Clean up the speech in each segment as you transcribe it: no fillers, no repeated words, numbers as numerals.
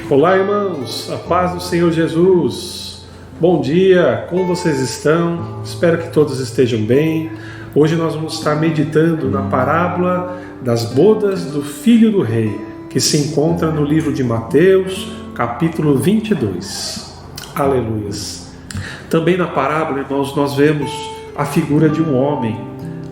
Olá, irmãos, a paz do Senhor Jesus. Bom dia, como vocês estão? Espero que todos estejam bem. Hoje nós vamos estar meditando na parábola das bodas do Filho do Rei, que se encontra no livro de Mateus, capítulo 22. Aleluias. Também na parábola, irmãos, nós vemos a figura de um homem,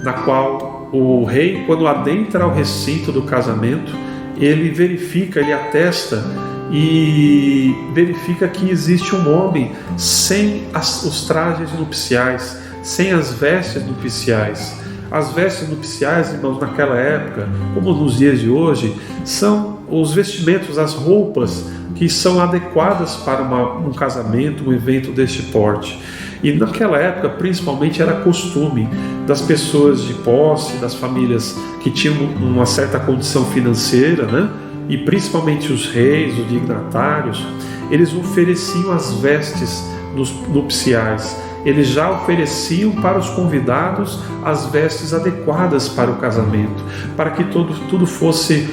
na qual o rei, quando adentra ao recinto do casamento, ele verifica, ele atesta e verifica que existe um homem sem os trajes nupciais, sem as vestes nupciais. As vestes nupciais, irmãos, naquela época, como nos dias de hoje, são os vestimentos, as roupas que são adequadas para um casamento, um evento deste porte. E naquela época, principalmente, era costume das pessoas de posse, das famílias que tinham uma certa condição financeira, né? E principalmente os reis, os dignatários, eles ofereciam as vestes nupciais. Eles já ofereciam para os convidados as vestes adequadas para o casamento, para que tudo fosse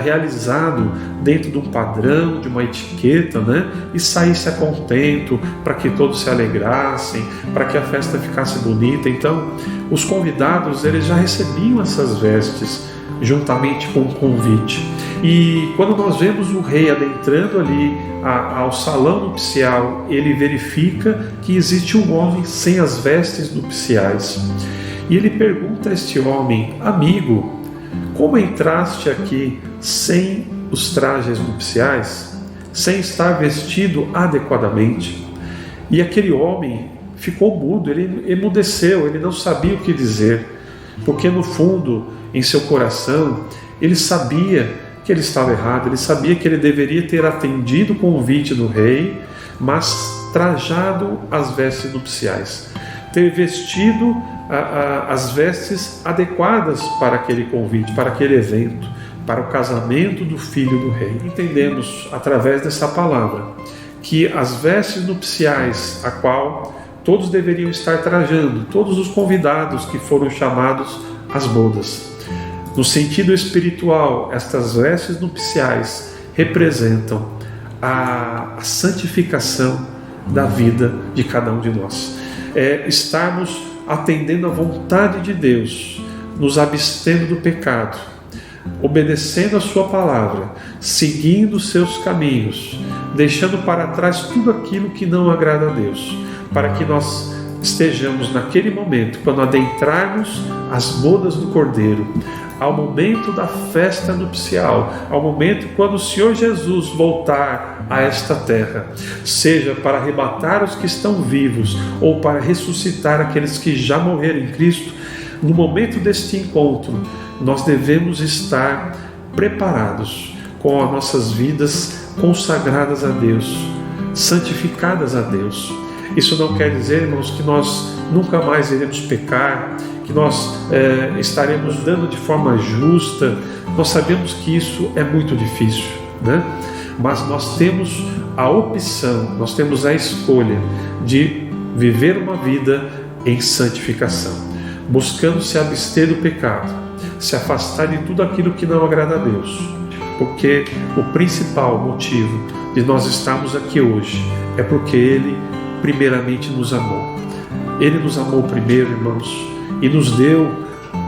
realizado dentro de um padrão, de uma etiqueta, né? E saísse a contento, para que todos se alegrassem, para que a festa ficasse bonita. Então, os convidados, eles já recebiam essas vestes juntamente com o convite. E quando nós vemos o rei adentrando ali ao salão nupcial, ele verifica que existe um homem sem as vestes nupciais. E ele pergunta a este homem: amigo, como entraste aqui sem os trajes nupciais, sem estar vestido adequadamente? E aquele homem ficou mudo, ele emudeceu, ele não sabia o que dizer, porque no fundo, em seu coração, ele sabia que ele estava errado, ele sabia que ele deveria ter atendido o convite do rei, mas trajado as vestes nupciais, ter vestido as vestes adequadas para aquele convite, para aquele evento, para o casamento do filho do rei. Entendemos através dessa palavra que as vestes nupciais, a qual todos deveriam estar trajando, todos os convidados que foram chamados às bodas. No sentido espiritual, estas vestes nupciais representam a santificação da vida de cada um de nós. Estarmos atendendo à vontade de Deus, nos abstendo do pecado, obedecendo a sua palavra, seguindo os seus caminhos, deixando para trás tudo aquilo que não agrada a Deus, para que nós estejamos naquele momento, quando adentrarmos as bodas do Cordeiro, ao momento da festa nupcial, ao momento quando o Senhor Jesus voltar a esta terra, seja para arrebatar os que estão vivos ou para ressuscitar aqueles que já morreram em Cristo, no momento deste encontro, nós devemos estar preparados com as nossas vidas consagradas a Deus, santificadas a Deus. Isso não quer dizer, irmãos, que nós nunca mais iremos pecar, que nós estaremos dando de forma justa. Nós sabemos que isso é muito difícil, né? Mas nós temos a opção, nós temos a escolha de viver uma vida em santificação, buscando se abster do pecado, se afastar de tudo aquilo que não agrada a Deus, porque o principal motivo de nós estarmos aqui hoje é porque Ele primeiramente nos amou. Ele nos amou primeiro, irmãos, e nos deu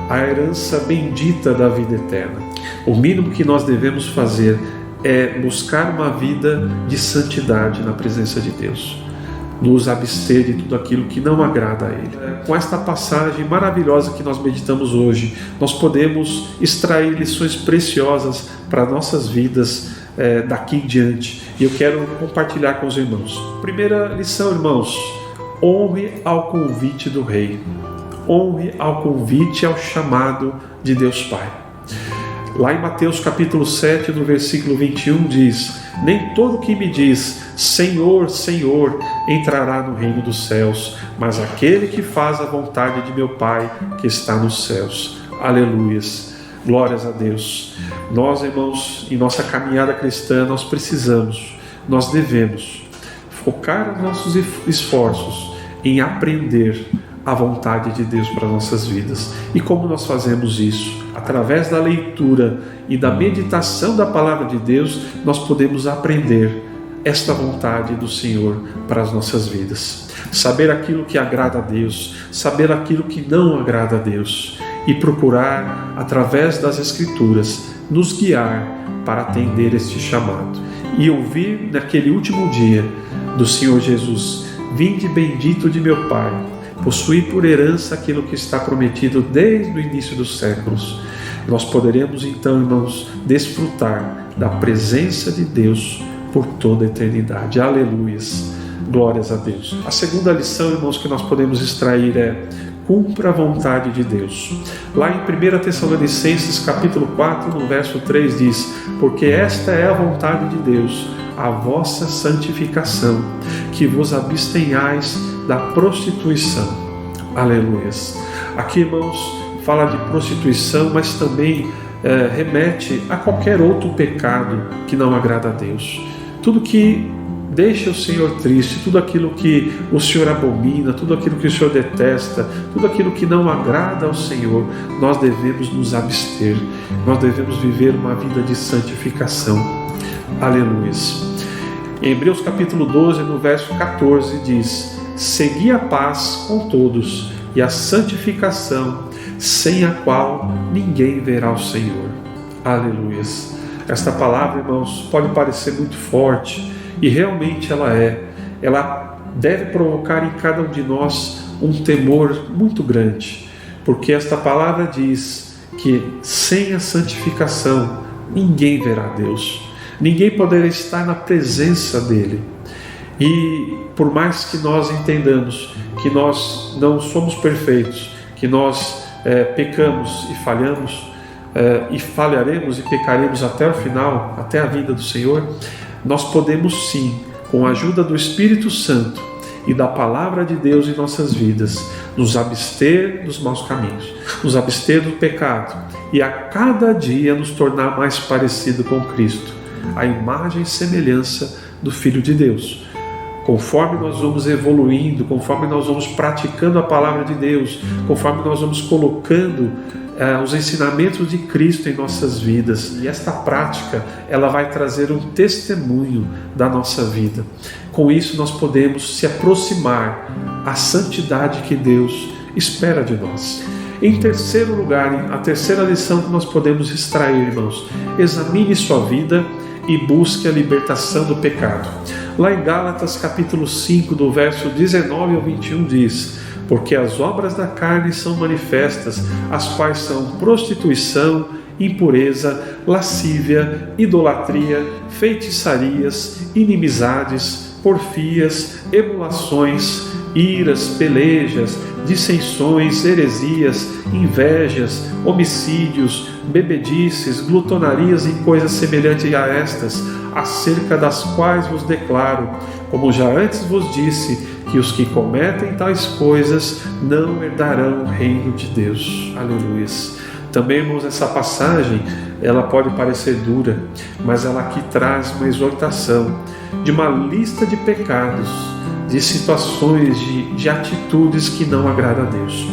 a herança bendita da vida eterna. O mínimo que nós devemos fazer é buscar uma vida de santidade na presença de Deus, nos abster de tudo aquilo que não agrada a Ele. Com esta passagem maravilhosa que nós meditamos hoje, nós podemos extrair lições preciosas para nossas vidas daqui em diante. E eu quero compartilhar com os irmãos. Primeira lição, irmãos: honre ao convite do rei. Honre ao convite, ao chamado de Deus Pai. Lá em Mateus capítulo 7, no versículo 21, diz: nem todo que me diz Senhor, Senhor, entrará no reino dos céus, mas aquele que faz a vontade de meu Pai que está nos céus. Aleluias. Glórias a Deus. Nós, irmãos, em nossa caminhada cristã, nós devemos focar os nossos esforços em aprender a vontade de Deus para nossas vidas. E como nós fazemos isso? Através da leitura e da meditação da palavra de Deus, nós podemos aprender esta vontade do Senhor para as nossas vidas. Saber aquilo que agrada a Deus, saber aquilo que não agrada a Deus e procurar, através das Escrituras, nos guiar para atender este chamado. E ouvir naquele último dia do Senhor Jesus: vinde bendito de meu Pai, possuí por herança aquilo que está prometido desde o início dos séculos. Nós poderemos então, irmãos, desfrutar da presença de Deus por toda a eternidade. Aleluias, glórias a Deus. A segunda lição, irmãos, que nós podemos extrair é: cumpra a vontade de Deus. Lá em 1 Tessalonicenses capítulo 4, no verso 3 diz: porque esta é a vontade de Deus, a vossa santificação, que vos abstenhais da prostituição. Aleluias. Aqui, irmãos, fala de prostituição, mas também remete a qualquer outro pecado que não agrada a Deus. Tudo que deixa o Senhor triste, tudo aquilo que o Senhor abomina, tudo aquilo que o Senhor detesta, tudo aquilo que não agrada ao Senhor, nós devemos nos abster, nós devemos viver uma vida de santificação. Aleluia. Em Hebreus capítulo 12, no verso 14 diz: segui a paz com todos e a santificação, sem a qual ninguém verá o Senhor. Aleluia. Esta palavra, irmãos, pode parecer muito forte, e realmente ela deve provocar em cada um de nós um temor muito grande, porque esta palavra diz que sem a santificação ninguém verá Deus, ninguém poderá estar na presença dele. E por mais que nós entendamos que nós não somos perfeitos, que nós pecamos e falhamos, e falharemos e pecaremos até o final, até a vinda do Senhor, nós podemos sim, com a ajuda do Espírito Santo e da Palavra de Deus em nossas vidas, nos abster dos maus caminhos, nos abster do pecado e a cada dia nos tornar mais parecido com Cristo, a imagem e semelhança do Filho de Deus. Conforme nós vamos evoluindo, conforme nós vamos praticando a Palavra de Deus, conforme nós vamos colocando os ensinamentos de Cristo em nossas vidas, e esta prática ela vai trazer um testemunho da nossa vida. Com isso nós podemos se aproximar à santidade que Deus espera de nós. Em terceiro lugar, a terceira lição que nós podemos extrair, irmãos: examine sua vida e busque a libertação do pecado. Lá em Gálatas capítulo 5, do verso 19 ao 21 diz: porque as obras da carne são manifestas, as quais são prostituição, impureza, lascívia, idolatria, feitiçarias, inimizades, porfias, emulações, iras, pelejas, dissensões, heresias, invejas, homicídios, bebedices, glutonarias e coisas semelhantes a estas, acerca das quais vos declaro, como já antes vos disse, que os que cometem tais coisas não herdarão o reino de Deus. Aleluia. Também, irmãos, essa passagem, ela pode parecer dura, mas ela aqui traz uma exortação de uma lista de pecados, de situações, de atitudes que não agradam a Deus.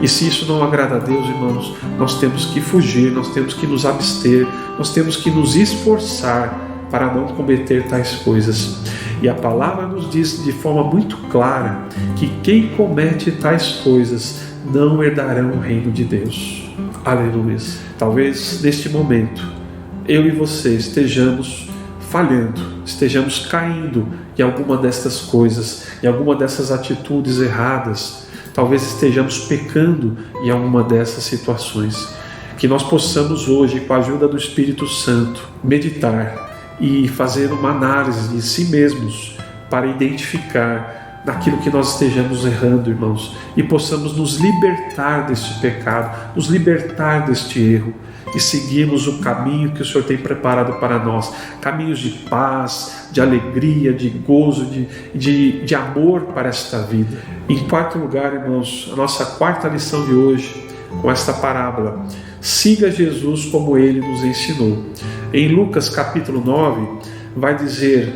E se isso não agrada a Deus, irmãos, nós temos que fugir, nós temos que nos abster, nós temos que nos esforçar para não cometer tais coisas. E a palavra nos diz de forma muito clara que quem comete tais coisas não herdarão o reino de Deus. Aleluia. Talvez neste momento eu e você estejamos falhando, estejamos caindo em alguma destas coisas, em alguma dessas atitudes erradas. Talvez estejamos pecando em alguma dessas situações. Que nós possamos hoje, com a ajuda do Espírito Santo, meditar e fazer uma análise de si mesmos para identificar naquilo que nós estejamos errando, irmãos, e possamos nos libertar deste pecado, nos libertar deste erro e seguirmos o caminho que o Senhor tem preparado para nós, caminhos de paz, de alegria, de gozo, de amor para esta vida. Em quarto lugar, irmãos, a nossa quarta lição de hoje, com esta parábola: siga Jesus como Ele nos ensinou. Em Lucas capítulo 9, vai dizer: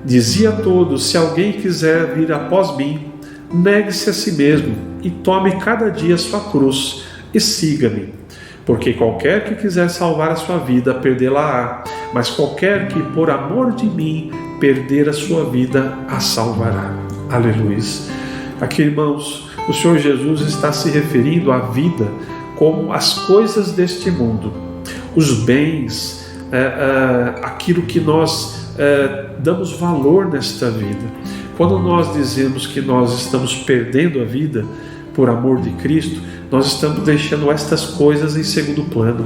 dizia a todos, se alguém quiser vir após mim, negue-se a si mesmo e tome cada dia a sua cruz e siga-me. Porque qualquer que quiser salvar a sua vida, perdê-la-á, mas qualquer que, por amor de mim, perder a sua vida, a salvará. Aleluia. Aqui, irmãos, o Senhor Jesus está se referindo à vida como as coisas deste mundo, os bens, aquilo que nós damos valor nesta vida. Quando nós dizemos que nós estamos perdendo a vida por amor de Cristo, nós estamos deixando estas coisas em segundo plano.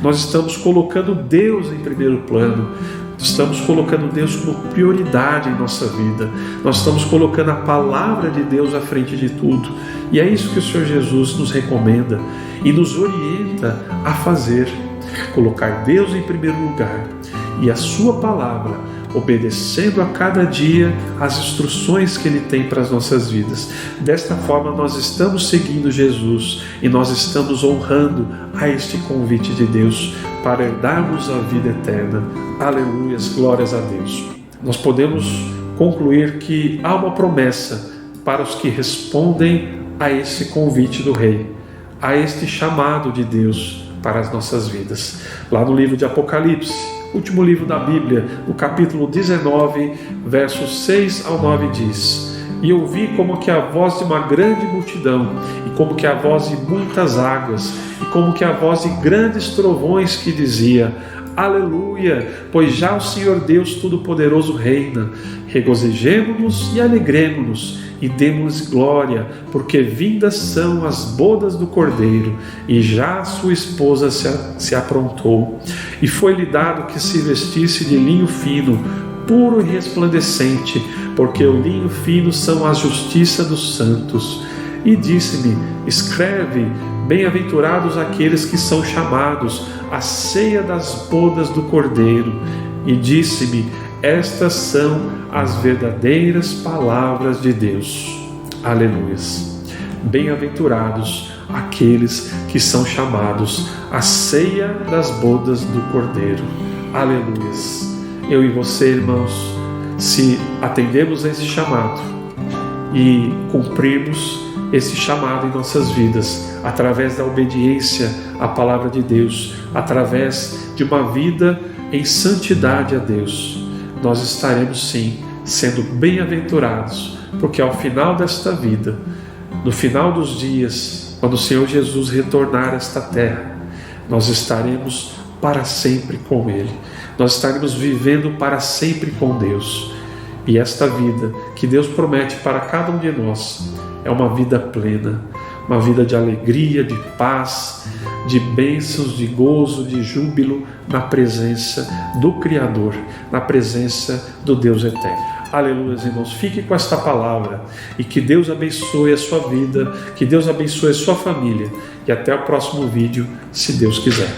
Nós estamos colocando Deus em primeiro plano. Estamos colocando Deus como prioridade em nossa vida. Nós estamos colocando a palavra de Deus à frente de tudo. E é isso que o Senhor Jesus nos recomenda e nos orienta a fazer. Colocar Deus em primeiro lugar e a sua palavra, obedecendo a cada dia as instruções que Ele tem para as nossas vidas. Desta forma nós estamos seguindo Jesus e nós estamos honrando a este convite de Deus para herdarmos a vida eterna. Aleluias, glórias a Deus. Nós podemos concluir que há uma promessa para os que respondem a esse convite do Rei, a este chamado de Deus para as nossas vidas. Lá no livro de Apocalipse, último livro da Bíblia, no capítulo 19, versos 6 ao 9 diz: E ouvi como que a voz de uma grande multidão, e como que a voz de muitas águas, e como que a voz de grandes trovões que dizia: Aleluia, pois já o Senhor Deus Todo-Poderoso reina. Regozijemo-nos e alegremo-nos, e demos glória, porque vindas são as bodas do Cordeiro, e já a sua esposa se aprontou. E foi-lhe dado que se vestisse de linho fino, puro e resplandecente, porque o linho fino são a justiça dos santos. E disse-me: Escreve, bem-aventurados aqueles que são chamados à ceia das bodas do Cordeiro. E disse-me: Estas são as verdadeiras palavras de Deus. Aleluias. Bem-aventurados aqueles que são chamados à ceia das bodas do Cordeiro. Aleluias. Eu e você, irmãos, se atendemos a esse chamado e cumprirmos esse chamado em nossas vidas, através da obediência à palavra de Deus, através de uma vida em santidade a Deus, nós estaremos sim sendo bem-aventurados, porque ao final desta vida, no final dos dias, quando o Senhor Jesus retornar a esta terra, nós estaremos para sempre com Ele, nós estaremos vivendo para sempre com Deus. E esta vida que Deus promete para cada um de nós é uma vida plena, uma vida de alegria, de paz, de bênçãos, de gozo, de júbilo na presença do Criador, na presença do Deus eterno. Aleluia, irmãos. Fique com esta palavra e que Deus abençoe a sua vida, que Deus abençoe a sua família. E até o próximo vídeo, se Deus quiser.